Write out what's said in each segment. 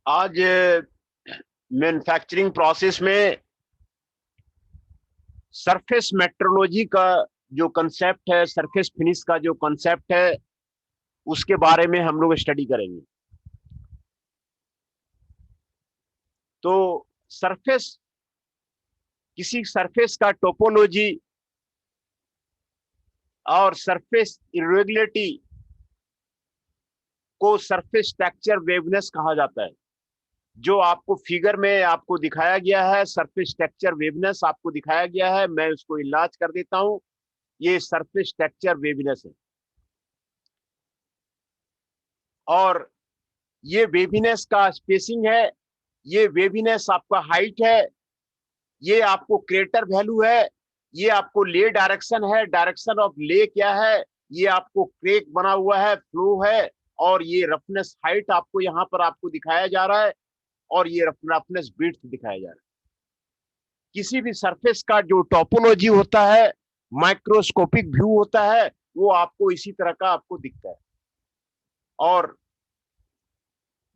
आज manufacturing process में surface metrology का जो कंसेप्ट है, सरफेस फिनिश का जो कंसेप्ट है, उसके बारे में हम लोग स्टडी करेंगे। तो सरफेस, किसी सरफेस का टोपोलॉजी और सरफेस इरेगुलरिटी को सरफेस टेक्सचर वेवनेस कहा जाता है। जो आपको फिगर में आपको दिखाया गया है, सरफेस टेक्सचर वेवनेस आपको दिखाया गया है, मैं उसको इलाज कर देता हूं। ये सरफेस टेक्सचर वेवनेस है, और ये वेवीनेस का स्पेसिंग है, ये वेवीनेस आपका हाइट है, ये आपको क्रेटर वैल्यू है, ये आपको ले डायरेक्शन है, डायरेक्शन ऑफ ले क्या है, ये आपको क्रेक बना हुआ है, फ्लो है, और ये रफनेस हाइट आपको यहाँ पर आपको दिखाया जा रहा है, और ये रफनेस विड्थ दिखाया जा रहा है। किसी भी सरफेस का जो टोपोलॉजी होता है, माइक्रोस्कोपिक व्यू होता है, वो आपको इसी तरह का आपको दिखता है। और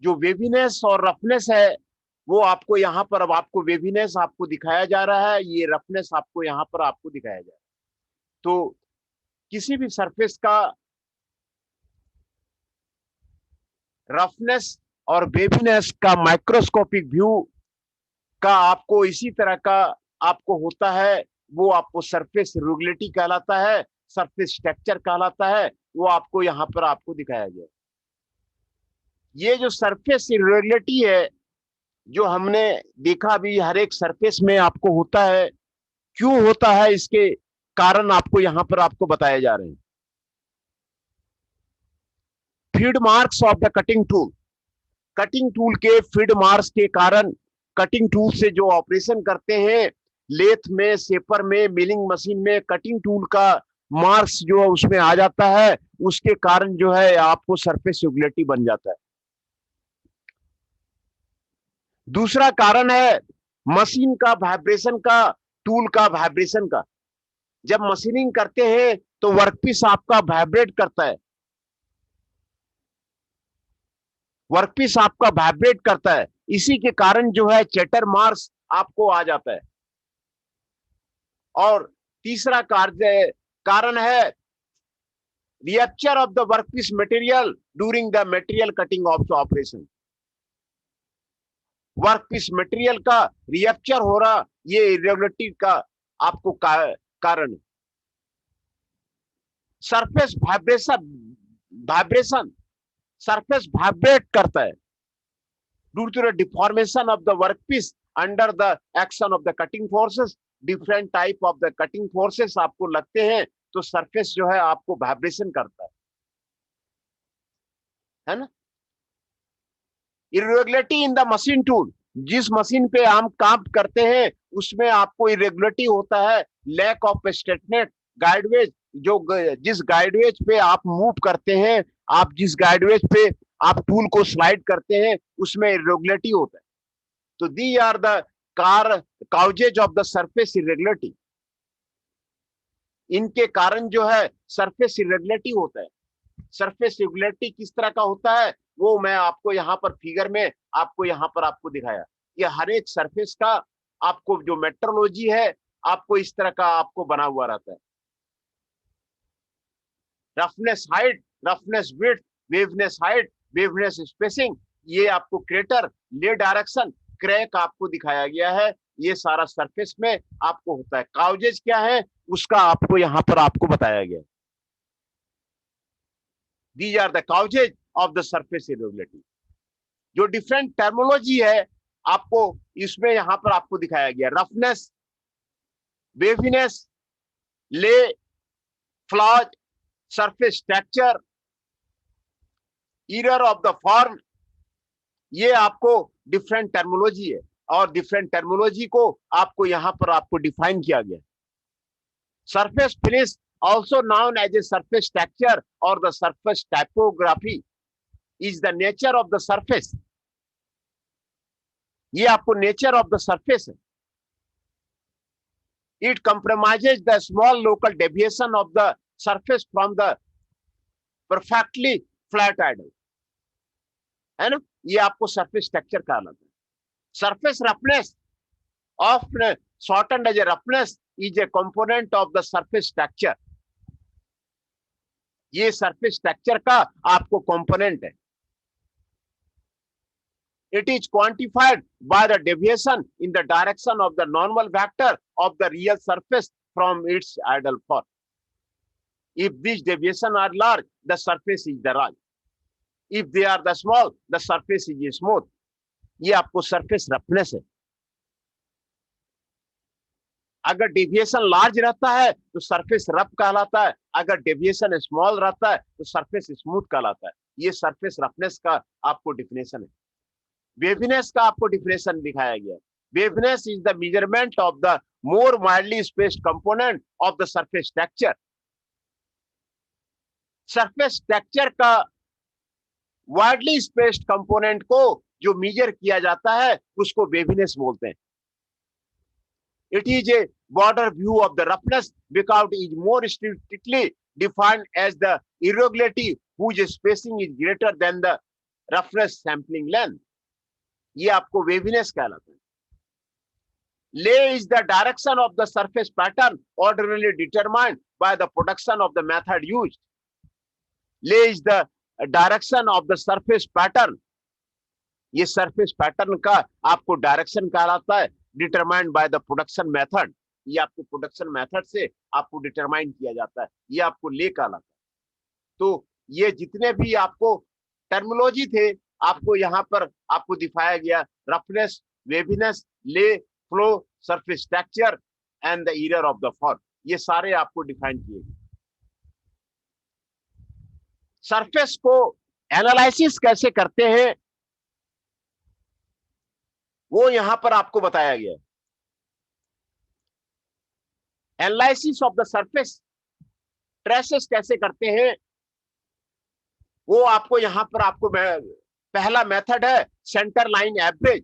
जो वेवीनेस और रफनेस है, वो आपको यहाँ पर, अब आपको वेवीनेस आपको दिखाया जा रहा है, ये रफनेस आपको यहाँ पर आपको दिखाया जा रहा है। तो किसी भी सरफेस का रफनेस और वेवीनेस का माइक्रोस्कोपिक व्यू का आपको इसी तरह का आपको होता है, वो आपको सरफेस इरेगुलरिटी कहलाता है, सरफेस स्ट्रक्चर कहलाता है, वो आपको यहाँ पर आपको दिखाया गया। ये जो सरफेस इरेगुलरिटी है, जो हमने देखा भी हर एक सरफेस में आपको होता है, क्यों होता है, इसके कारण आपको यहाँ पर आपको बताए जा रहे हैं। Feed marks of the cutting tool, cutting tool के फीड मार्क्स के कारण, कटिंग टूल से जो ऑपरेशन करते हैं, लेथ में, सेपर में, मिलिंग मशीन में, कटिंग टूल का मार्क्स जो है उसमें आ जाता है, उसके कारण जो है आपको सरफेस इरेगुलरिटी बन जाता है। दूसरा कारण है मशीन का वाइब्रेशन का, टूल का वाइब्रेशन का। जब मशीनिंग करते हैं तो वर्कपीस आपका वाइब्रेट करता है, वर्कपीस आपका वाइब्रेट करता है, इसी के कारण जो है चेटर मार्क्स आपको आ जाता है। और तीसरा कारण है rupture of the workpiece material during the material cutting of the operation. Workpiece material का रिएप्चर हो रहा, ये इरेगुलरिटी का आपको कारण है। सरफेस वाइब्रेशन, सरफेस वाइब्रेट करता है due to the deformation of the workpiece under the action of the cutting forces. Different type of the cutting forces आपको लगते हैं, तो सरफेस जो है आपको वाइब्रेशन करता है ना। Irregularity in the machine tool, जिस मशीन पे हम काम करते हैं उसमें आपको इरेगुलरिटी होता है, लैक ऑफ स्ट्रेटनेट गाइडवेज, जो जिस गाइडवेज पे आप मूव करते हैं, आप जिस गाइडवेज पे आप टूल को स्लाइड करते हैं, उसमें इरेगुलरिटी होता है। तो the are the causes of the surface irregularity, इनके कारण जो है सरफेस इरेगुलरिटी होता है। सरफेस इरेगुलरिटी किस तरह का होता है, वो मैं आपको यहाँ पर फिगर में आपको यहाँ पर आपको दिखाया। ये हर एक सरफेस का आपको जो मेट्रोलॉजी है, आपको इस तरह का आपको बना हुआ रहता है। Roughness height, roughness width, waviness height, waviness spacing, ये आपको क्रेटर, ले डायरेक्शन, क्रैक आपको दिखाया गया है। ये सारा सरफेस में आपको होता है। काउजेज क्या है उसका आपको यहाँ पर आपको बताया गया। These are the causes of the surface irregularity. जो डिफरेंट टर्मोलॉजी है आपको इसमें यहां पर आपको दिखाया गया। रफनेस, वेवीनेस, ले, flaws, surface texture, error of the form, ये आपको डिफरेंट टर्मोलॉजी है, और डिफरेंट टर्मोलॉजी को आपको यहां पर आपको डिफाइन किया गया। Surface finish, also known as a surface texture or the surface typography, is the nature of the surface. ये आपको नेचर ऑफ द सरफेस है। It compromises the small local deviation of the surface from the perfectly flat idle, है ना। ये आपको surface texture कहलाता है। Surface roughness of shortened as a roughness is a component of the surface texture. ये surface texture का आपको component है। It is quantified by the deviation in the direction of the normal vector of the real surface from its idle form. If these deviations are large, the surface is the large. If they are the small, the surface is smooth. ये आपको surface roughness है। अगर deviation large रहता है तो surface rough कहलाता है, अगर डेविएशन स्मॉल रहता है तो सरफेस स्मूथ कहलाता है। ये सरफेस रफनेस का आपको डिफिनेशन है। वेवनेस का आपको डिफिनेशन दिखाया गया है। Waviness is the measurement of the more widely spaced component of the surface texture. Surface texture का वाइडली स्पेस्ड कंपोनेंट को जो मेजर किया जाता है उसको वेवनेस बोलते हैं। It is a broader view of the roughness because it is more strictly defined as the irregularity whose spacing is greater than the roughness sampling length. ये आपको वेविनेस कहलाता है। Lay is the direction of the surface pattern ordinarily determined by the production of the method used. Lay is the direction of the surface pattern. ये surface pattern का आपको direction कहलाता है, determined by the production method. ये आपको production method से आपको determine किया जाता है, ये आपको ले कहलाता है। तो ये जितने भी आपको टर्मिनोलॉजी थे आपको यहाँ पर आपको दिखाया गया, रफनेस, वेवीनेस, ले, flow, surface texture and the error of the form, ये सारे आपको डिफाइन किए गए। सरफेस को एनालिसिस कैसे करते हैं वो यहां पर आपको बताया गया है। Analysis of the surface traces कैसे करते हैं वो आपको यहां पर आपको पहला मेथड है centre line average.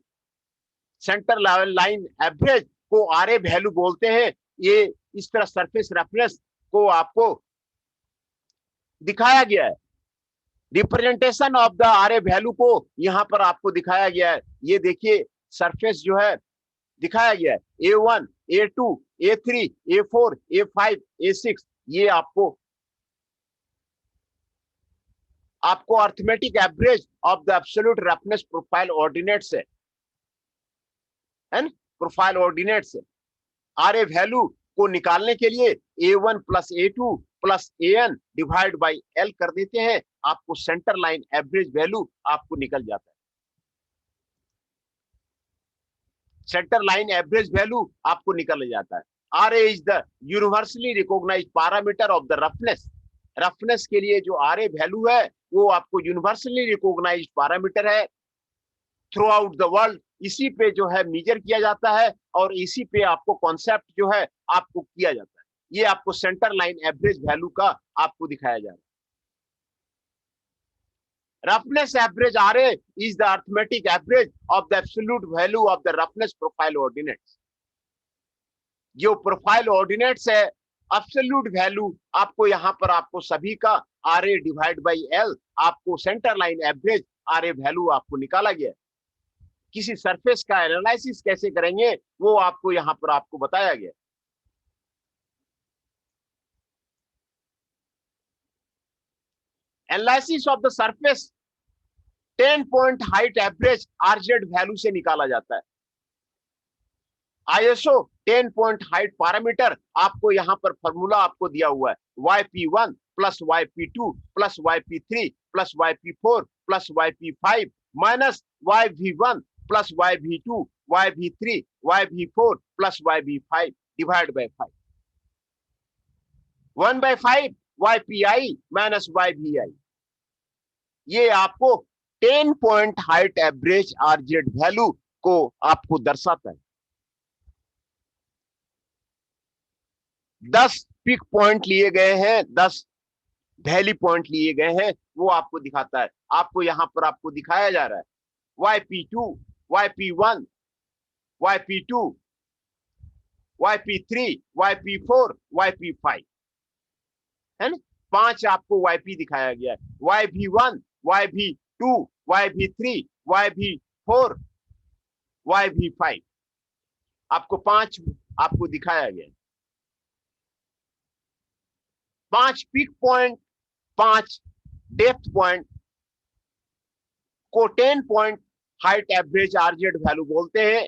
Centre line average को आरए वैल्यू बोलते हैं। ये इस तरह सरफेस रफनेस को आपको दिखाया गया है। Representation of the RA value को यहां पर आपको दिखाया गया है। ये देखिए सरफेस जो है दिखाया गया है, A1, A2, A3, A4, A5, A6। ये आपको arithmetic average of the absolute roughness profile ordinates है, प्रोफाइल ऑर्डिनेट्स है। आरए वैल्यू को निकालने के लिए A1 plus A2 plus AN divide by L कर देते हैं, आपको सेंटर लाइन एवरेज वैल्यू आपको निकल जाता है। सेंटर लाइन एवरेज वैल्यू आपको निकल जाता है। RA is the universally recognised parameter of the roughness. Roughness के लिए जो आरए वैल्यू है वो आपको यूनिवर्सली रिकॉग्नाइज्ड पैरामीटर है थ्रू आउट द वर्ल्ड। इसी पे जो है मेजर किया जाता है और इसी पे आपको कॉन्सेप्ट जो है आपको किया जाता है। ये आपको सेंटर लाइन एवरेज वैल्यू का आपको दिखाया जा रहा है। Roughness average RA is the arithmetic average of the absolute value of the roughness profile ordinates। जो प्रोफाइल ऑर्डिनेट्स है एब्सोल्यूट वैल्यू आपको यहाँ पर आपको सभी का RA डिवाइड बाई L, आपको centre line average RA value आपको निकाला गया। किसी सरफेस का एनालिसिस कैसे करेंगे वो आपको यहाँ पर आपको बताया गया। Analysis of the surface 10 point height average RZ value से निकाला जाता है। ISO 10 पॉइंट हाइट पैरामीटर आपको यहां पर फॉर्मूला आपको दिया हुआ है, YP1 plus YP2 plus YP3 plus YP4 plus YP5 minus YV1 plus YV2 YV3 YV4 plus YV5 divide by 5। 1/5 YPI minus YVI। ये आपको 10 point height average RZ value को आपको दर्शाता है। 10 पिक पॉइंट लिए गए हैं, 10 वैली पॉइंट लिए गए हैं, वो आपको दिखाता है। आपको यहां पर आपको दिखाया जा रहा है YP2 YP1 YP2 YP3 YP4 YP5 है ना। 5 आपको YP दिखाया गया है, YV1 YV2 YV3 YV4 YV5 आपको 5 आपको दिखाया गया। 5 पिक पॉइंट 5 डेप्थ पॉइंट को 10 point height average RZ value बोलते हैं।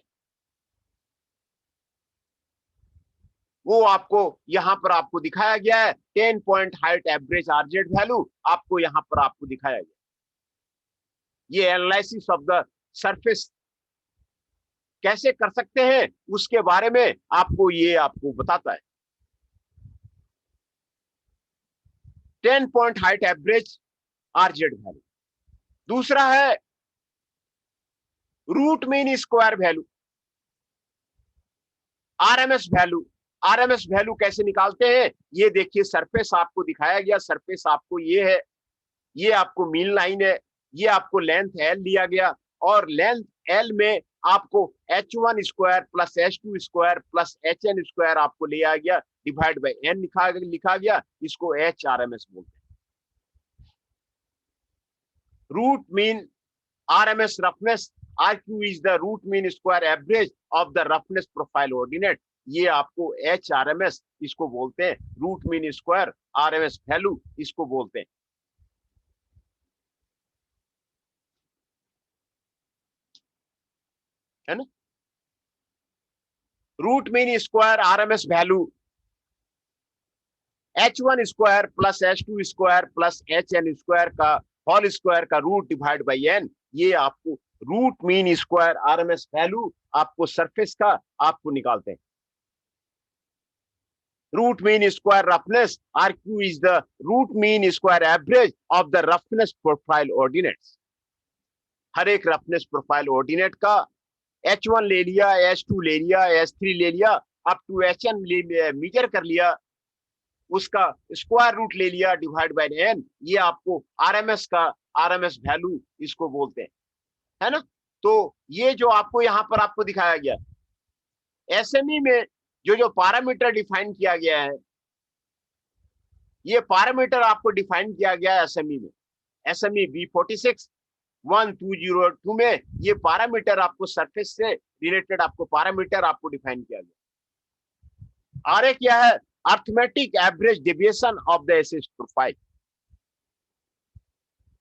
वो आपको यहां पर आपको दिखाया गया है। 10 point height average RZ value आपको यहां पर आपको दिखाया गया। ये एनालिसिस ऑफ द सरफेस कैसे कर सकते हैं उसके बारे में आपको ये आपको बताता है। 10 point height average RZ value. दूसरा है root mean square value, RMS value. RMS value कैसे निकालते हैं ये देखिए, सरफेस आपको दिखाया गया, सरफेस आपको ये है, ये आपको मीन लाइन है, ये आपको लेंथ एल दिया गया, और लेंथ एल में आपको h1 square plus h2 square plus hn square आपको लिया गया, डिवाइड बाय n लिखा गया, इसको एच आर एम एस बोलते हैं। Root mean RMS roughness, RQ is the root mean square average of the roughness profile ordinate। ये आपको HRMS इसको बोलते हैं, root mean square RMS value इसको बोलते हैं, है ना। Root mean square RMS value h1 square plus h2 square plus hn square का होल स्क्वायर का रूट डिवाइड बाई n, ये आपको root mean square RMS value आपको सरफेस का आपको निकालते हैं। Root mean square roughness RQ is the root mean square average of the roughness profile ordinates. हर एक रफनेस प्रोफाइल ऑर्डिनेट का h1 ले लिया, h2 ले लिया, h3 ले लिया, अप टू hn मीटर कर लिया, उसका स्क्वायर रूट ले लिया डिवाइड बाय n, ये आपको RMS का RMS वैल्यू इसको बोलते हैं, है ना। तो ये जो आपको यहाँ पर आपको दिखाया गया, SME में जो पैरामीटर डिफाइन किया गया है, ये पैरामीटर आपको डिफाइन किया गया है SME में, SME B46-1202 में ये पैरामीटर आपको सरफेस से रिलेटेड आपको पैरामीटर आपको डिफाइन किया गया। आर क्या है, arithmetic average deviation of the assessed profile.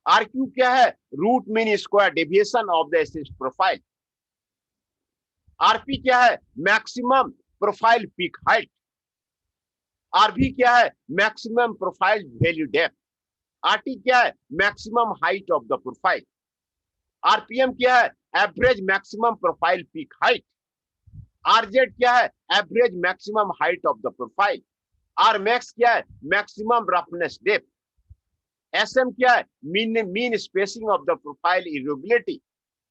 RQ क्या है, root mean square deviation of the assessed profile. RP क्या है, maximum profile peak height. RV क्या है, maximum profile value depth. RT क्या है, maximum height of the profile. RPM क्या है, average maximum profile peak height. RZ क्या है, average maximum height of the profile. RMax क्या है, मैक्सिमम रफनेस डेप्थ। SM क्या है, mean spacing of the profile irregularity.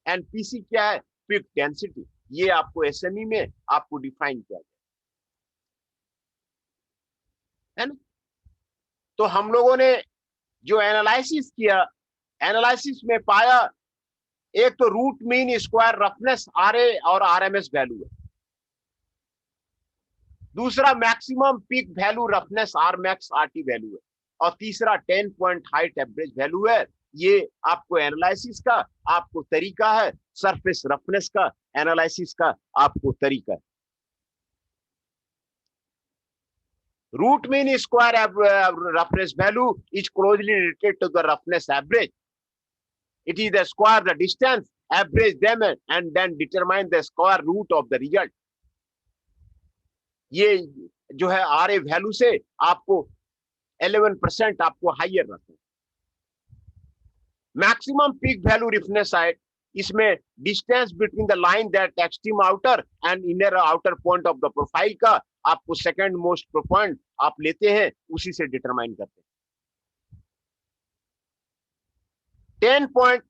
And PC क्या है, पीक डेंसिटी। ये आपको SME में आपको डिफाइन किया गया है ना। तो हम लोगों ने जो एनालिसिस किया, एनालिसिस में पाया एक तो root mean square roughness RA और RMS वैल्यू है, दूसरा maximum peak value roughness RMax RT value है, और तीसरा 10 पॉइंट हाइट एवरेज वैल्यू है। ये आपको एनालिसिस का आपको तरीका है, सरफेस रफनेस का एनालिसिस का आपको तरीका है। Root mean square roughness value is closely related to the roughness average. It is the square the distance average them and then determine the square root of the result. ये जो है RA value से आपको 11% आपको higher रहता है। Maximum peak value roughness side, इसमें distance between the line that extreme outer and inner outer point of the profile का आपको सेकंड मोस्ट पॉइंट आप लेते हैं, उसी से डिटरमाइन करते हैं। 10 पॉइंट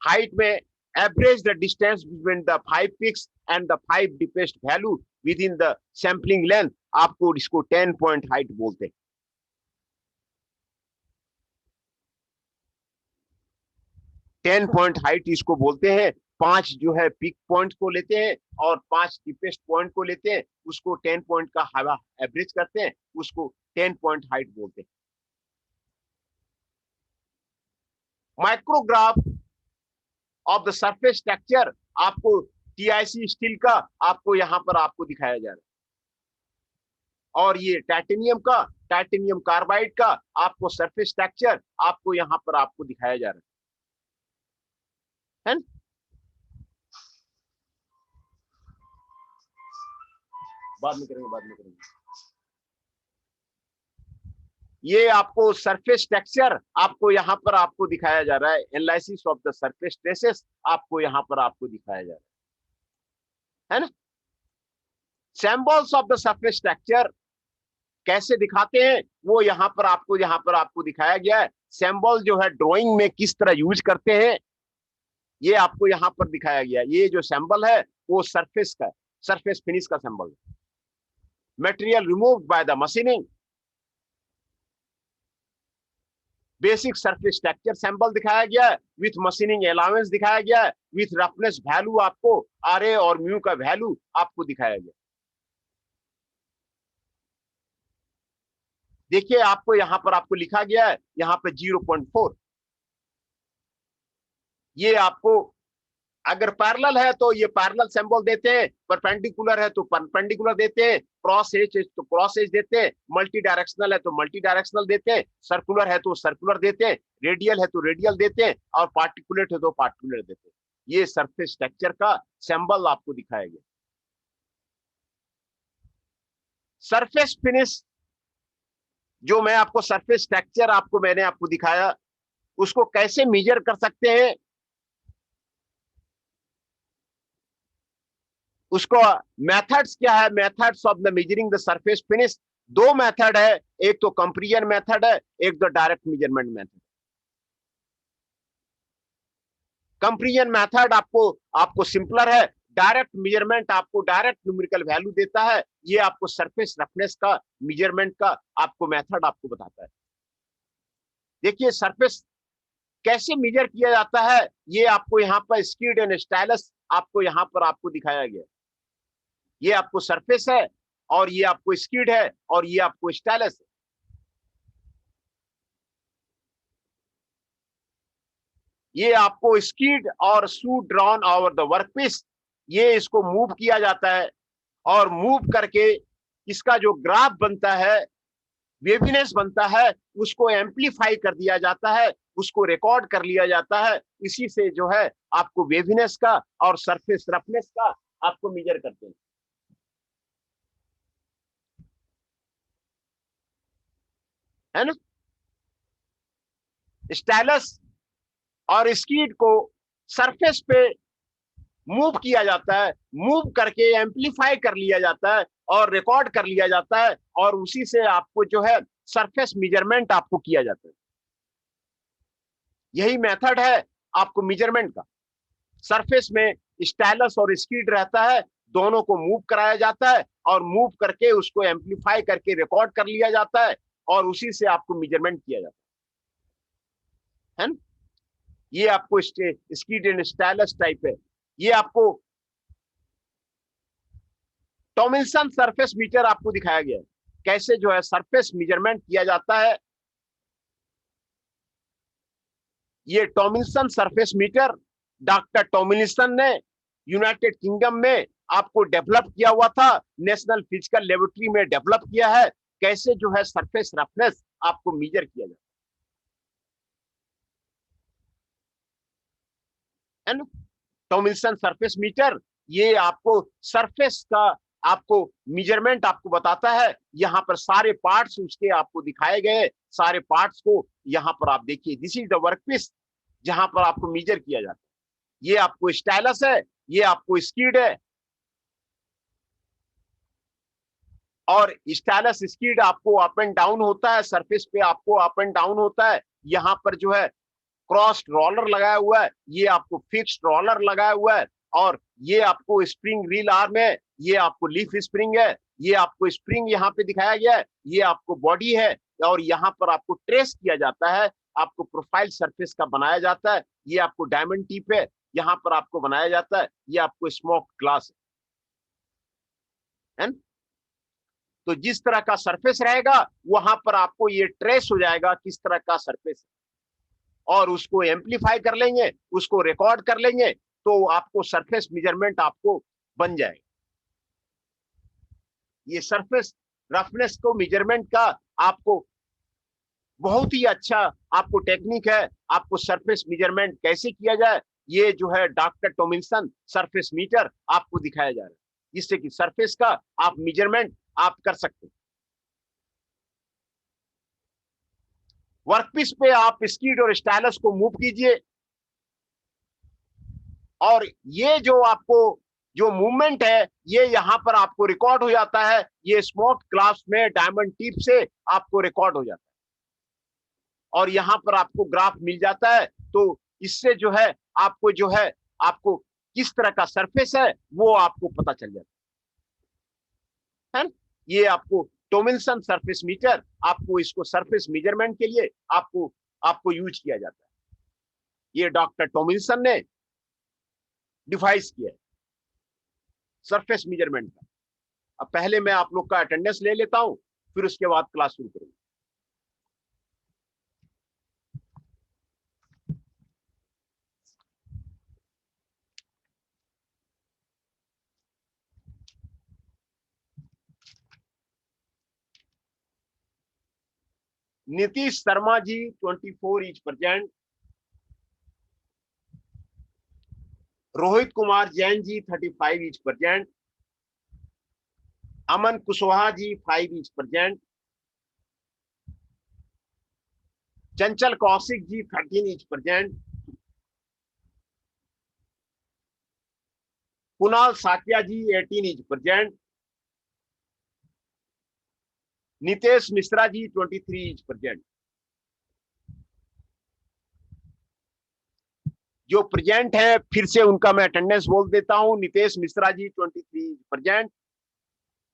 हाइट में average the distance between the 5 peaks and the 5 deepest value with in the sampling length, आपको इसको 10 पॉइंट हाइट बोलते हैं। 10 पॉइंट हाइट इसको बोलते हैं। 5 जो है पीक पॉइंट को लेते हैं और 5 डीपेस्ट पॉइंट को लेते हैं, उसको 10 पॉइंट का हवा एवरेज करते हैं, उसको 10 पॉइंट हाइट बोलते हैं। Micrograph of the surface structure आपको TIC स्टील का आपको यहां पर आपको दिखाया जा रहा है, और ये टाइटेनियम का, टाइटेनियम कार्बाइड का आपको सरफेस स्ट्रक्चर आपको यहां पर आपको दिखाया जा रहा है। बाद में करेंगे। ये आपको सरफेस स्ट्रक्चर आपको यहां पर आपको दिखाया जा रहा है, analysis of the surface stresses आपको यहां पर आपको दिखाया जा रहा है। है ना। Symbols of the surface structure कैसे दिखाते हैं वो यहाँ पर आपको दिखाया गया है। सिंबल जो है ड्राइंग में किस तरह यूज करते हैं ये आपको यहाँ पर दिखाया गया है। ये जो सिंबल है वो सरफेस का, सरफेस फिनिश का सिंबल है। Material removed by the machining, basic surface structure symbol दिखाया गया है, विथ मशीनिंग अलाउंस दिखाया गया है, विथ रफनेस वैल्यू आपको आरए और म्यू का वैल्यू आपको दिखाया गया। देखिए आपको यहाँ पर आपको लिखा गया है यहाँ पे 0.4। ये आपको अगर पैरेलल है तो ये पैरेलल सिंबल देते हैं, परपेंडिकुलर है तो परपेंडिकुलर देते हैं, क्रॉस एज तो क्रॉस एज देते हैं, मल्टी डायरेक्शनल है तो मल्टी डायरेक्शनल देते हैं, सर्कुलर है तो सर्कुलर देते हैं, रेडियल है तो रेडियल देते हैं, और पार्टिकुलेट है तो पार्टिकुलेट देते हैं। ये सरफेस स्ट्रक्चर का सिंबल आपको दिखाया गया। सरफेस फिनिश जो मैं आपको सरफेस स्ट्रक्चर मैंने आपको दिखाया, उसको कैसे मेजर कर सकते हैं, उसको मेथड्स क्या है, methods of the measuring the surface finish. दो मेथड है, एक तो कंपेरिजन मेथड है, एक तो direct measurement method. Comparison method आपको सिंपलर है, डायरेक्ट मेजरमेंट आपको डायरेक्ट न्यूमेरिकल वैल्यू देता है। ये आपको सरफेस रफनेस का मेजरमेंट का आपको मेथड आपको बताता है। देखिए सरफेस कैसे मेजर किया जाता है, ये आपको यहाँ पर स्किड एंड स्टाइलस आपको यहाँ पर आपको दिखाया गया। ये आपको सरफेस है और ये आपको स्किड है और ये आपको स्टाइलस है। ये आपको स्किड और shoot drawn over the workpiece, ये इसको मूव किया जाता है और मूव करके इसका जो ग्राफ बनता है, वेवीनेस बनता है, उसको एम्पलीफाई कर दिया जाता है, उसको रिकॉर्ड कर लिया जाता है। इसी से जो है आपको वेवीनेस का और सरफेस रफनेस का आपको मेजर करते हैं, है ना। स्टाइलस और स्कीड को सरफेस पे मूव किया जाता है, मूव करके एम्पलीफाई कर लिया जाता है और रिकॉर्ड कर लिया जाता है, और उसी से आपको जो है सरफेस मेजरमेंट आपको किया जाता है। यही मेथड है आपको मेजरमेंट का। सरफेस में स्टाइलस और स्कीड रहता है, दोनों को मूव कराया जाता है और मूव करके उसको एम्पलीफाई करके रिकॉर्ड कर लिया जाता है, और उसी से आपको मेजरमेंट किया जाता है ना। ये आपको स्कीड एंड स्टाइलस टाइप है। ये आपको टॉमिल्सन सरफेस मीटर आपको दिखाया गया है, कैसे जो है सरफेस मेजरमेंट किया जाता है। ये Tomlinson surface meter doctor Tomlinson ने यूनाइटेड किंगडम में आपको डेवलप किया हुआ था, नेशनल फिजिकल लेबोरेटरी में डेवलप किया है, कैसे जो है सरफेस रफनेस आपको मेजर किया जाता है ना। टॉमिल्सन सरफेस मीटर ये आपको सरफेस का आपको मेजरमेंट आपको बताता है। यहाँ पर सारे पार्ट्स उसके आपको दिखाए गए, सारे पार्ट्स को यहाँ पर आप देखिए, दिस इज द वर्कपीस जहां पर आपको मेजर किया जाता है। ये आपको स्टाइलस है, ये आपको स्कीड है, और स्टाइलस स्कीड आपको अप एंड डाउन होता है, सरफेस पे आपको अप एंड डाउन होता है। यहाँ पर जो है क्रॉस्ड रोलर लगाया हुआ है, ये आपको फिक्स्ड रोलर लगाया हुआ है, और ये आपको स्प्रिंग व्हील आर्म है, ये आपको लीफ स्प्रिंग है, ये आपको स्प्रिंग यहाँ पे दिखाया गया है, ये आपको बॉडी है, और यहाँ पर आपको ट्रेस किया जाता है, आपको प्रोफाइल सरफेस का बनाया जाता है। ये आपको डायमंड टिप है, यहाँ पर आपको बनाया जाता है, ये आपको स्मोक ग्लास है ना? तो जिस तरह का सरफेस रहेगा वहां पर आपको ये ट्रेस हो जाएगा किस तरह का सरफेस, और उसको एम्पलीफाई कर लेंगे, उसको रिकॉर्ड कर लेंगे, तो आपको सरफेस मेजरमेंट आपको बन जाएगा। ये सरफेस रफनेस को मेजरमेंट का आपको बहुत ही अच्छा आपको टेक्निक है, आपको सरफेस मेजरमेंट कैसे किया जाए, ये जो है डॉक्टर टॉमिल्सन सरफेस मीटर आपको दिखाया जा रहा है, जिससे कि सरफेस का आप मेजरमेंट आप कर सकते हैं। वर्कपीस पे आप स्कीड और स्टाइलस को मूव कीजिए, और ये जो आपको जो मूवमेंट है ये यहाँ पर आपको रिकॉर्ड हो जाता है, ये स्मोक ग्लास में डायमंड टिप से आपको रिकॉर्ड हो जाता है और यहाँ पर आपको ग्राफ मिल जाता है। तो इससे जो है आपको आपको किस तरह का सरफेस है वो आपको पता चल जाता है। ये आपको टॉमिल्सन सरफेस मीटर, आपको इसको सरफेस मेजरमेंट के लिए आपको आपको यूज किया जाता है। ये डॉक्टर टॉमिल्सन ने डिवाइस किया है सरफेस मेजरमेंट का। अब पहले मैं आप लोग का अटेंडेंस ले लेता हूं, फिर उसके बाद क्लास शुरू करूंगा। Nitish Sharma ji 24 is present. Rohit Kumar Jain ji 35 is present. Aman Kushwaha ji 5 is present. Chanchal Kaushik ji 13 is present. Kunal Saikia ji 18 is present. Nitesh Mishra ji 23 is present. जो प्रेजेंट है फिर से उनका मैं अटेंडेंस बोल देता हूं। Nitesh Mishra ji 23 is present.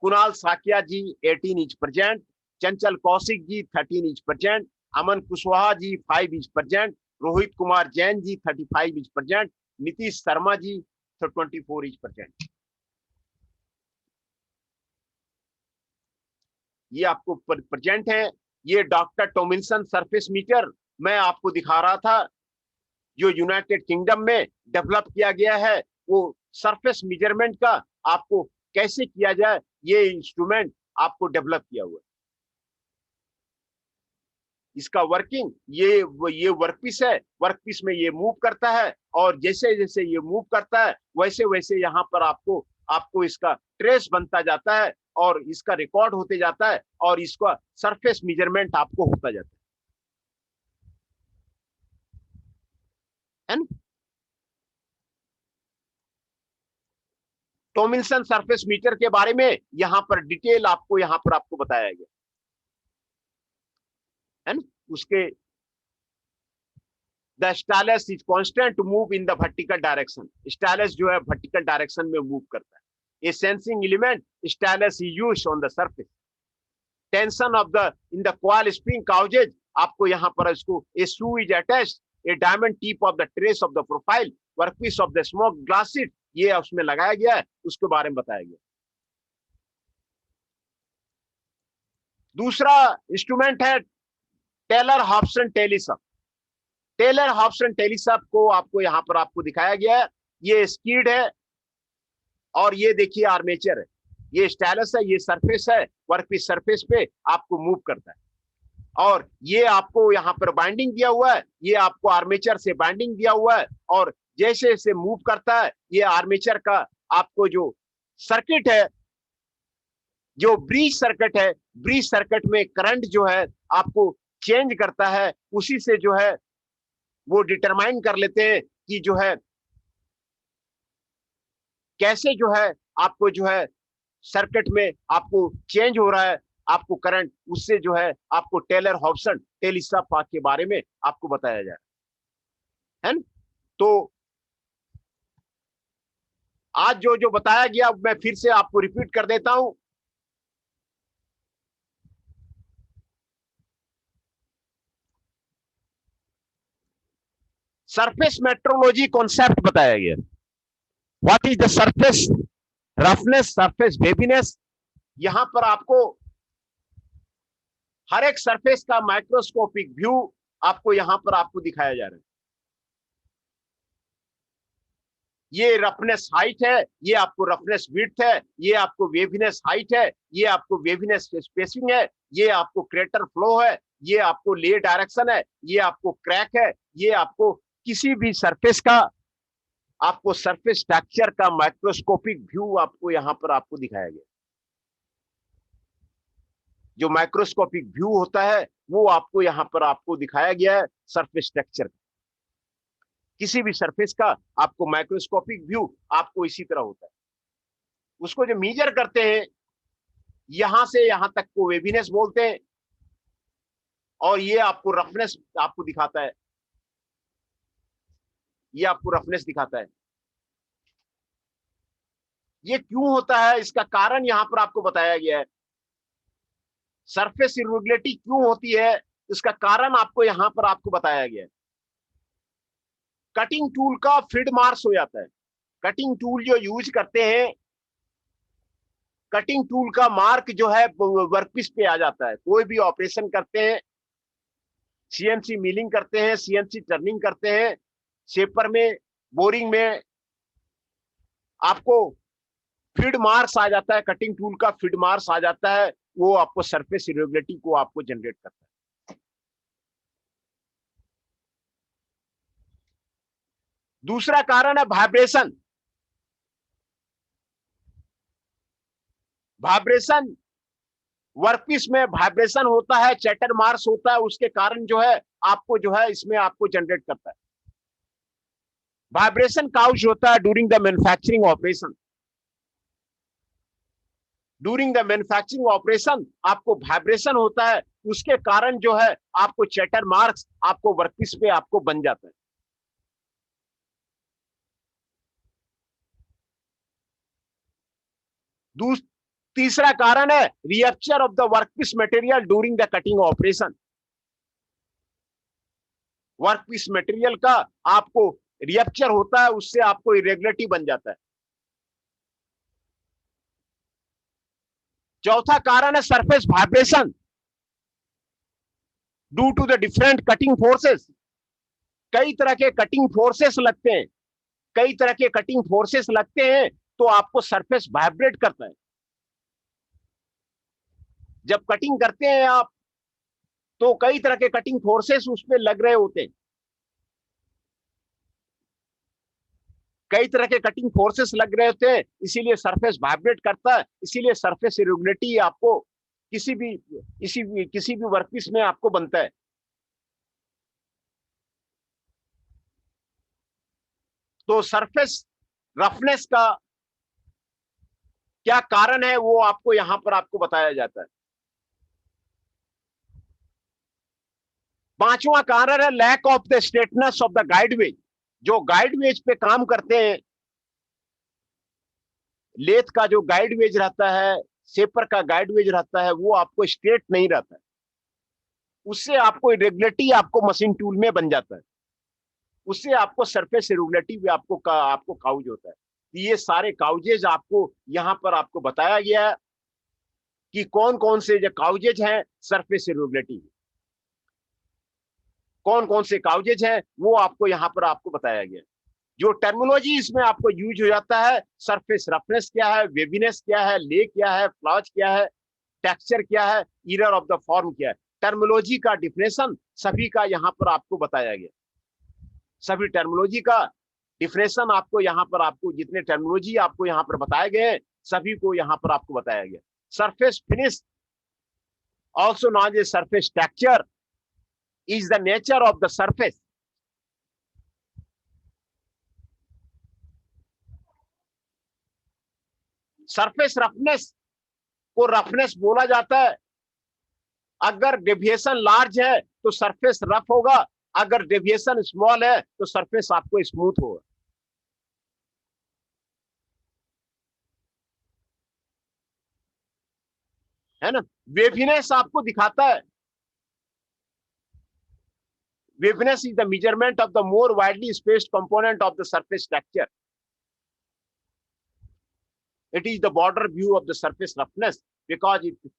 Kunal Saikia ji 18 is present. Chanchal Kaushik ji 13 is present. Aman Kushwaha ji 5 is present. Rohit Kumar Jain ji 35 is present. Nitish Sharma ji 24 is present. ये आपको प्रेजेंट है। ये डॉक्टर टॉमिल्सन सरफेस मीटर मैं आपको दिखा रहा था, जो यूनाइटेड किंगडम में डेवलप किया गया है। वो सरफेस मेजरमेंट का आपको कैसे किया जाए, ये इंस्ट्रूमेंट आपको डेवलप किया हुआ है। इसका वर्किंग ये वर्कपीस है। वर्कपीस में ये मूव करता है और जैसे जैसे ये मूव करता है वैसे वैसे यहाँ पर आपको आपको इसका ट्रेस बनता जाता है और इसका रिकॉर्ड होते जाता है और इसका सरफेस मेजरमेंट आपको होता जाता है ना। टॉमिल्सन सरफेस मीटर के बारे में यहाँ पर डिटेल आपको बताया गया है ना। उसके the stylus is constant to move in the vertical direction. Stylus जो है वर्टिकल डायरेक्शन में मूव करता है। A sensing element stylus is used on the surface. Tension of the in the coil spring causes, आपको यहाँ पर इसको a shoe is attached a diamond tip of the trace of the profile workpiece of the smoke glass sheet, ये उसमें लगाया गया है, उसके बारे में बताया गया। दूसरा इंस्ट्रूमेंट है Taylor Hobson telescope. Taylor Hobson telescope को आपको यहाँ पर आपको दिखाया गया है। ये स्कीड है और ये देखिए आर्मेचर है। ये स्टाइलस है, ये सरफेस है, वर्कपीस सरफेस पे आपको मूव करता है और ये आपको यहाँ पर बाइंडिंग दिया हुआ है। ये आपको आर्मेचर से बाइंडिंग दिया हुआ है और जैसे जैसे मूव करता है ये आर्मेचर का आपको जो सर्किट है, जो ब्रिज सर्किट है, ब्रिज सर्किट में करंट जो है आपको चेंज करता है। उसी से जो है वो डिटरमाइन कर लेते हैं कि जो है कैसे जो है आपको जो है सर्किट में आपको चेंज हो रहा है आपको करंट। उससे जो है आपको टेलर हॉब्सन टेलीस्कोप के बारे में आपको बताया जाए है ना। तो आज जो जो बताया गया मैं फिर से आपको रिपीट कर देता हूं। सरफेस मेट्रोलॉजी कॉन्सेप्ट बताया गया। What is the surface roughness, surface waviness. यहां पर आपको हर एक सरफेस का माइक्रोस्कोपिक व्यू आपको यहां पर आपको दिखाया जा रहा है। ये रफनेस हाइट है, ये आपको रफनेस विड्थ है, ये आपको वेवीनेस हाइट है, ये आपको वेवीनेस स्पेसिंग है, ये आपको क्रेटर फ्लो है, ये आपको ले डायरेक्शन है, ये आपको क्रैक है, ये आपको किसी भी सरफेस का आपको सरफेस स्ट्रक्चर का माइक्रोस्कोपिक व्यू आपको यहां पर आपको दिखाया गया। जो माइक्रोस्कोपिक व्यू होता है वो आपको यहां पर आपको दिखाया गया है सरफेस स्ट्रक्चर। किसी भी सरफेस का आपको माइक्रोस्कोपिक व्यू आपको इसी तरह होता है। उसको जो मीजर करते हैं यहां से यहां तक को वेवीनेस बोलते हैं, और ये आपको रफनेस आपको दिखाता है, ये आपको रफनेस दिखाता है। ये क्यों होता है, इसका कारण यहां पर आपको बताया गया है। सरफेस इरेगुलरिटी क्यों होती है, इसका कारण आपको यहां पर आपको बताया गया है। कटिंग टूल का फीड मार्क्स हो जाता है। कटिंग टूल जो यूज करते हैं, कटिंग टूल का मार्क जो है वर्कपीस पे आ जाता है। कोई भी ऑपरेशन करते हैं, सीएनसी मिलिंग करते हैं, सीएनसी टर्निंग करते हैं, शेपर में, बोरिंग में, आपको फीड मार्क्स आ जाता है, कटिंग टूल का फीड मार्क्स आ जाता है, वो आपको सरफेस इरेगुलरिटी को आपको जनरेट करता है। दूसरा कारण है वाइब्रेशन। वाइब्रेशन, वर्कपीस में वाइब्रेशन होता है, चैटर मार्क्स होता है, उसके कारण जो है आपको जो है इसमें आपको जनरेट करता है। वाइब्रेशन काउज होता है during the manufacturing operation. During the manufacturing operation आपको वाइब्रेशन होता है, उसके कारण जो है आपको चैटर मार्क्स आपको वर्कपीस पे आपको बन जाता है। तीसरा कारण है rupture of the workpiece material during the cutting operation. Workpiece material का आपको रिएप्चर होता है, उससे आपको इरेगुलरिटी बन जाता है। चौथा कारण है surface vibration due to the different cutting forces. कई तरह के कटिंग फोर्सेस लगते हैं, कई तरह के कटिंग फोर्सेस लगते हैं, तो आपको सरफेस वाइब्रेट करता है। जब कटिंग करते हैं आप, तो कई तरह के कटिंग फोर्सेस उस पर लग रहे होते हैं, कई तरह के कटिंग फोर्सेस लग रहे होते हैं, इसीलिए सरफेस वाइब्रेट करता है। इसीलिए सरफेस इरेगुलरिटी आपको किसी भी वर्कपीस में आपको बनता है। तो सरफेस रफनेस का क्या कारण है वो आपको यहां पर आपको बताया जाता है। पांचवा कारण है lack of the straightness of the guideways. जो गाइडवेज पे काम करते हैं, लेथ का जो गाइडवेज रहता है, सेपर का गाइडवेज रहता है, वो आपको स्ट्रेट नहीं रहता है, उससे आपको इरेगुलरिटी आपको मशीन टूल में बन जाता है, उससे आपको सरफेस इरेगुलरिटी भी आपको काउज होता है। ये सारे काउजेज आपको यहां पर आपको बताया गया है कि कौन कौन से जो काउजेज हैं सरफेस इरेगुलरिटी, कौन कौन से काउजेज हैं वो आपको यहां पर आपको बताया गया है। जो टर्मिनोलॉजी इसमें आपको यूज हो जाता है, सरफेस रफनेस क्या है, वेवीनेस क्या है, ले क्या है, फ्लॉज क्या है, टेक्सचर क्या है, एरर ऑफ द फॉर्म क्या है, टर्मिनोलॉजी का डिफिनेशन सभी का यहां पर आपको बताया गया। सभी टर्मिनोलॉजी का डिफिनेशन आपको यहां पर, आपको जितने टर्मिनोलॉजी आपको यहां पर बताए गए हैं सभी को यहां पर आपको बताया गया। Surface finish also known as surface texture is the nature of the surface. Surface roughness को रफनेस बोला जाता है। अगर डेविएशन लार्ज है तो सरफेस रफ होगा, अगर डेविएशन स्मॉल है तो सरफेस आपको स्मूथ होगा, है ना। वेवीनेस आपको दिखाता है, waviness is the measurement of the more widely spaced component of the surface texture. It is the border view of the surface roughness because it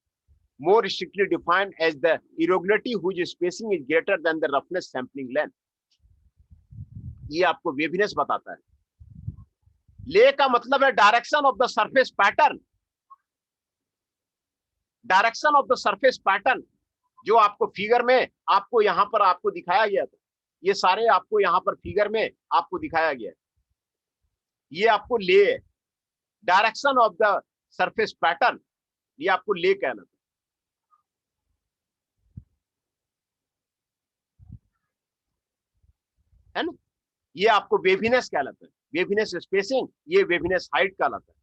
more strictly defined as the irregularity whose spacing is greater than the roughness sampling length. ये आपको वेवीनेस बताता है। ले का मतलब है direction of the surface pattern. Direction of the surface pattern जो आपको फिगर में आपको यहां पर आपको दिखाया गया था, ये सारे आपको यहां पर फिगर में आपको दिखाया गया, ये आपको ले है। Direction of the surface pattern, ये आपको ले कहना था, है ना। ये आपको वेवीनेस कहलाता है, वेवीनेस स्पेसिंग, ये वेवीनेस हाइट कहलाता है।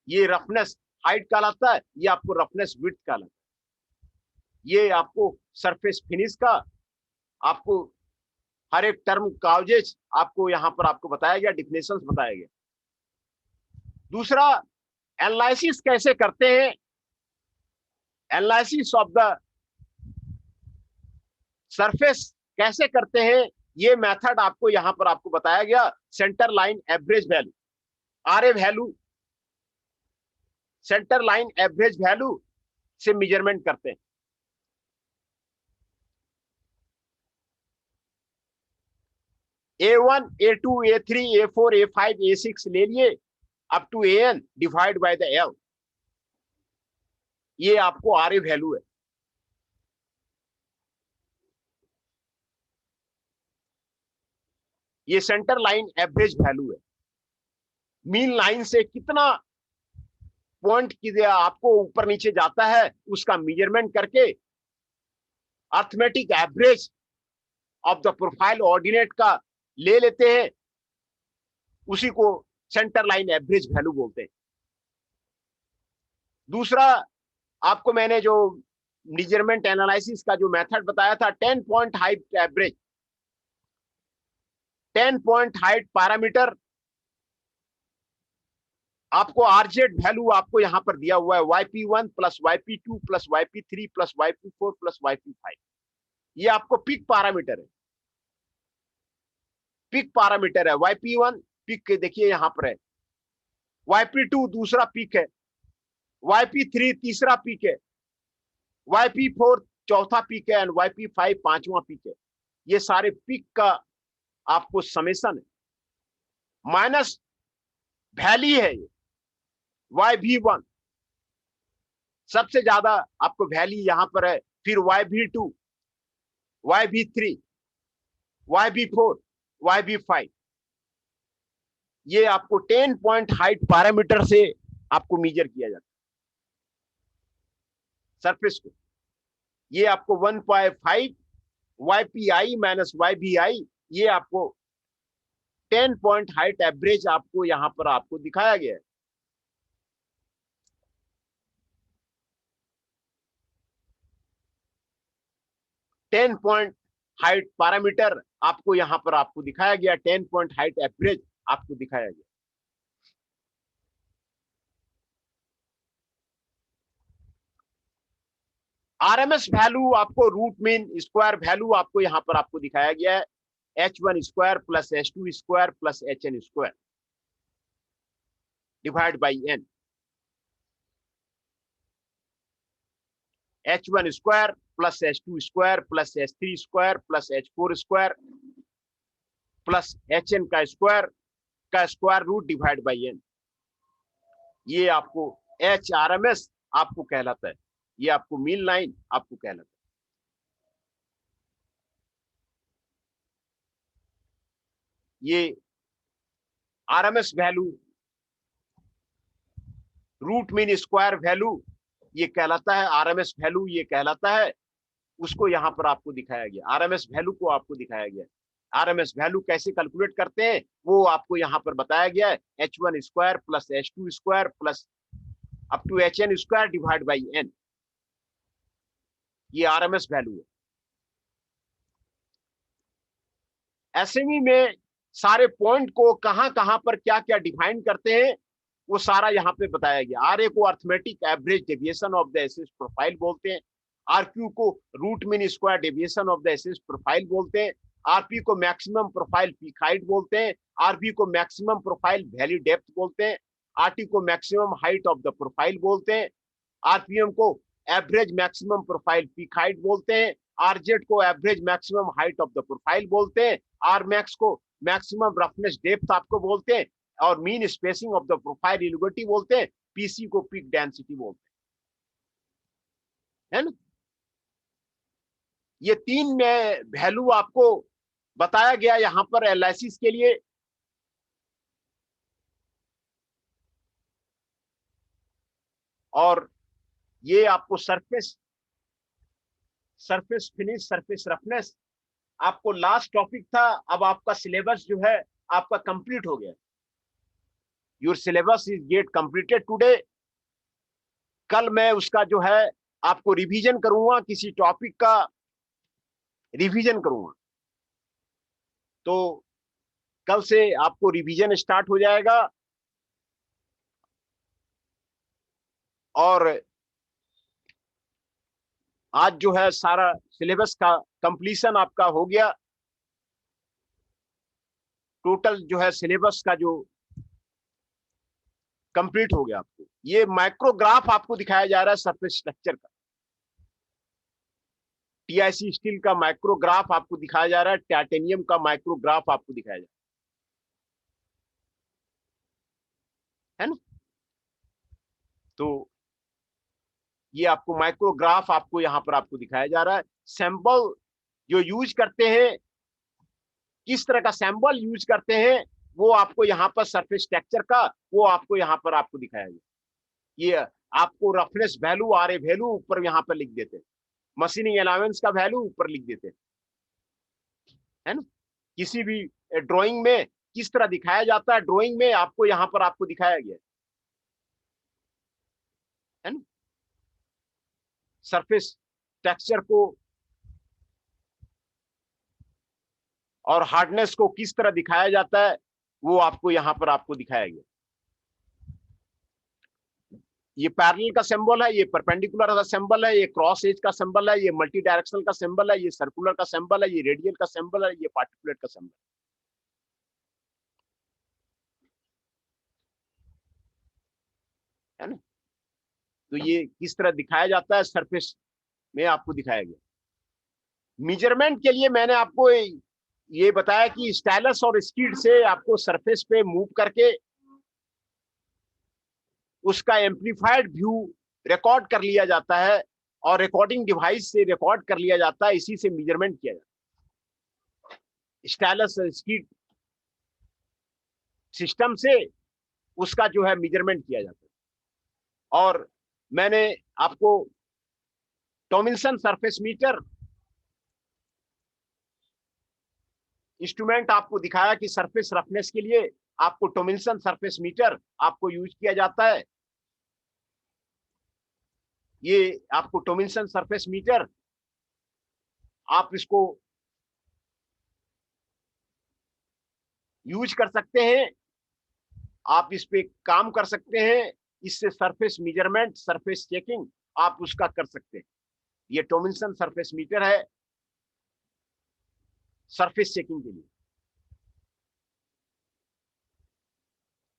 ये रफनेस हाइट कहलाता है, ये आपको रफनेस विड्थ कहलाता है। ये आपको सरफेस फिनिश का आपको हर एक टर्म काउजेज आपको यहां पर आपको बताया गया, डिफिनेशंस बताया गया। दूसरा, एनालिसिस कैसे करते हैं, एनालिसिस ऑफ द सरफेस कैसे करते हैं, ये मेथड आपको यहां पर आपको बताया गया। Centre line average value, RA value, centre line average value से मेजरमेंट करते हैं। A1, A2, A3, A4, A5, A6 ले लिए up to AN divide by the L, ये आपको आरए वैल्यू है। ये सेंटर लाइन एवरेज वैल्यू है। मीन लाइन से कितना पॉइंट की आपको ऊपर नीचे जाता है उसका मेजरमेंट करके arithmetic average of the profile ordinate का ले लेते हैं, उसी को सेंटर लाइन एवरेज वैल्यू बोलते हैं। दूसरा, आपको मैंने जो मेजरमेंट एनालिसिस का जो मेथड बताया था, 10 point height average, 10 point height parameter, आपको आरजेड वैल्यू आपको यहां पर दिया हुआ है, YP1 plus YP2 plus YP3 plus YP4 plus YP5, ये आपको पिक पैरामीटर है। पिक पैरामीटर है YP1 पिक, देखिए यहां पर है। YP2 दूसरा पिक है, YP3 तीसरा पिक है, YP4 चौथा पिक है, एंड YP5 पांचवा पिक है। ये सारे पिक का आपको समेशन है, माइनस वैली है ये YV1, सबसे ज्यादा आपको वैली यहां पर है, फिर YV2, YV3, YV4, YV5, ये आपको 10 पॉइंट हाइट पैरामीटर से आपको मेजर किया जाता है सरफेस को। ये आपको 1.5 YPI माइनस YVI, ये आपको 10 पॉइंट हाइट एवरेज आपको यहां पर आपको दिखाया गया है। टेन पॉइंट हाइट पैरामीटर आपको यहां पर आपको दिखाया गया, 10 पॉइंट हाइट एवरेज आपको दिखाया गया। आरएमएस वैल्यू आपको रूट मीन स्क्वायर वैल्यू आपको यहां पर आपको दिखाया गया है, H1 square plus H2 square plus HN square divide by N। H1 square plus H2 square plus H3 square plus H4 square plus HN का square root divide by N, ये आपको HRMS आपको कहलाता है, ये आपको मीन लाइन आपको कहलाता है। ये RMS value, root mean square value ये कहलाता है, आरएमएस वैल्यू ये कहलाता है, उसको यहां पर आपको दिखाया गया, आरएमएस वैल्यू को आपको दिखाया गया। आरएमएस वैल्यू कैसे कैलकुलेट करते हैं वो आपको यहां पर बताया गया है, H1 square plus H2 square plus up to HN square divide by N, ये आरएमएस वैल्यू है। एसएमई में सारे पॉइंट को कहां कहां पर क्या क्या डिफाइन करते हैं वो सारा यहां पे बताया गया। आरए को arithmetic average deviation of the assessed profile बोलते हैं, आरक्यू को root mean square deviation of the assessed profile बोलते हैं, आरपी को मैक्सिमम प्रोफाइल पीक हाइट बोलते हैं, आरबी को मैक्सिमम प्रोफाइल वैली डेप्थ बोलते हैं, आरटी को maximum height of the profile बोलते हैं, आरपीएम को average maximum profile peak height बोलते हैं, आरजेड को average maximum height of the profile बोलते हैं, आर मैक्स को मैक्सिमम रफनेस डेप्थ आपको बोलते हैं, और mean spacing of the profile inequity बोलते हैं, पीसी को पीक डेंसिटी बोलते हैं, है ना। ये तीन वैल्यू आपको बताया गया यहां पर एनालिसिस के लिए। और ये आपको सरफेस फिनिश, सरफेस रफनेस आपको लास्ट टॉपिक था। अब आपका सिलेबस जो है आपका कंप्लीट हो गया। Your syllabus is get completed today. कल मैं उसका जो है आपको रिवीजन करूंगा, किसी टॉपिक का रिवीजन करूंगा। तो कल से आपको रिवीजन स्टार्ट हो जाएगा और आज जो है सारा सिलेबस का कंप्लीशन आपका हो गया। टोटल जो है सिलेबस का जो कंप्लीट हो गया आपको। ये माइक्रोग्राफ आपको दिखाया जा रहा है सरफेस स्ट्रक्चर का। टीआईसी स्टील का माइक्रोग्राफ आपको दिखाया जा रहा है, टाइटेनियम का माइक्रोग्राफ आपको दिखाया जा रहा है ना। तो ये आपको माइक्रोग्राफ आपको यहां पर आपको दिखाया जा रहा है। सैंपल जो यूज करते हैं, किस तरह का सैंपल यूज करते हैं, वो आपको यहाँ पर सरफेस स्ट्रक्चर का वो आपको यहाँ पर आपको दिखाया गया। ये आपको roughness value, R A value ऊपर यहाँ पर लिख देते हैं, मशीनिंग अलाउंस का वैल्यू ऊपर लिख देते हैं, है ना। किसी भी ड्राइंग में किस तरह दिखाया जाता है, ड्राइंग में आपको यहाँ पर आपको दिखाया गया है ना। सरफेस टेक्सचर को और हार्डनेस को किस तरह दिखाया जाता है, वो आपको यहाँ पर आपको दिखाया गया। ये पैरेलल का सिंबल है, ये परपेंडिकुलर का सिंबल है, ये क्रॉस एज का सिंबल है, ये मल्टी डायरेक्शनल का सिंबल है, ये सर्कुलर का सिंबल है, ये रेडियल का सिंबल है, ये पार्टिकुलेट का सिंबल है ना। तो ये किस तरह दिखाया जाता है सरफेस में आपको दिखाया गया। मेजरमेंट के लिए मैंने आपको ये बताया कि स्टाइलस और स्कीड से आपको सरफेस पे मूव करके उसका एम्पलीफाइड व्यू रिकॉर्ड कर लिया जाता है और रिकॉर्डिंग डिवाइस से रिकॉर्ड कर लिया जाता है, इसी से मेजरमेंट किया जाता है। स्टाइलस स्कीड सिस्टम से उसका जो है मेजरमेंट किया जाता है। और मैंने आपको टॉमिल्सन सरफेस मीटर इंस्ट्रूमेंट आपको दिखाया कि सरफेस रफनेस के लिए आपको टॉमिल्सन सरफेस मीटर आपको यूज किया जाता है। ये आपको टॉमिल्सन सरफेस मीटर, आप इसको यूज कर सकते हैं, आप इस पे काम कर सकते हैं। इससे सरफेस मेजरमेंट, सरफेस चेकिंग आप उसका कर सकते हैं। ये टॉमिल्सन सरफेस मीटर है सरफेस चेकिंग के लिए।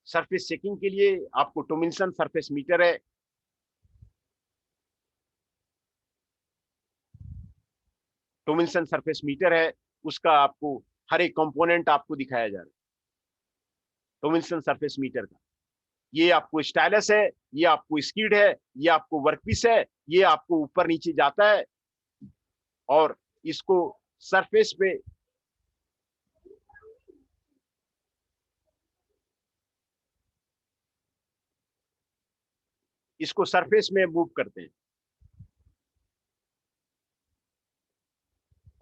सरफेस चेकिंग के लिए आपको टॉमिल्सन सरफेस मीटर है। टॉमिल्सन सरफेस मीटर है, उसका आपको हर एक कंपोनेंट आपको दिखाया जा रहा है टॉमिल्सन सरफेस मीटर का। ये आपको स्टाइलस है, ये आपको स्कीड है, ये आपको वर्कपीस है, ये आपको ऊपर नीचे जाता है और इसको सरफेस पे इसको सरफेस में मूव करते हैं।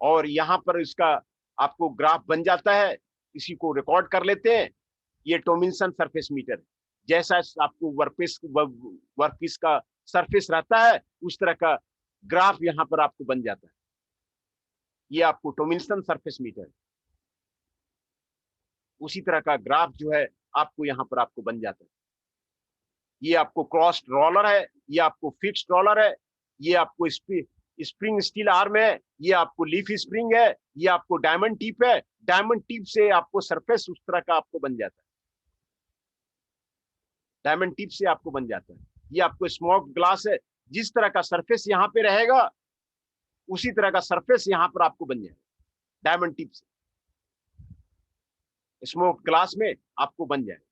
और यहां पर इसका आपको ग्राफ बन जाता है, इसी को रिकॉर्ड कर लेते हैं। ये टॉमिल्सन सरफेस मीटर, जैसा आपको वर्कपीस का सरफेस रहता है उस तरह का ग्राफ यहां पर आपको बन जाता है। ये आपको टॉमिल्सन सरफेस मीटर, उसी तरह का ग्राफ जो है आपको यहां पर आपको बन जाता है। ये आपको क्रॉस रोलर है, ये आपको फिक्स्ड रोलर है, ये आपको स्प्रिंग स्टील आर्म है, ये आपको लीफ स्प्रिंग है, ये आपको डायमंड टिप है। डायमंड टिप से आपको सरफेस उस तरह का आपको बन जाता है, डायमंड टिप से आपको बन जाता है। ये आपको स्मोक ग्लास है, जिस तरह का सरफेस यहाँ पे रहेगा उसी तरह का सरफेस यहाँ पर आपको बन जाएगा डायमंड टिप से, स्मोक ग्लास में आपको बन जाएगा।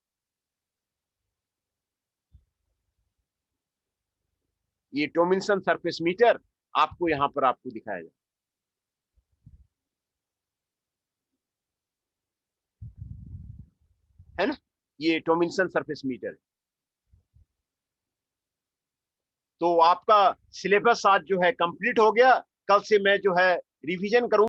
ये टॉमिल्सन सरफेस मीटर आपको यहां पर आपको दिखाया जाए, है ना। ये टॉमिल्सन सरफेस मीटर। तो आपका सिलेबस आज जो है कंप्लीट हो गया। कल से मैं जो है रिवीजन करूंगा।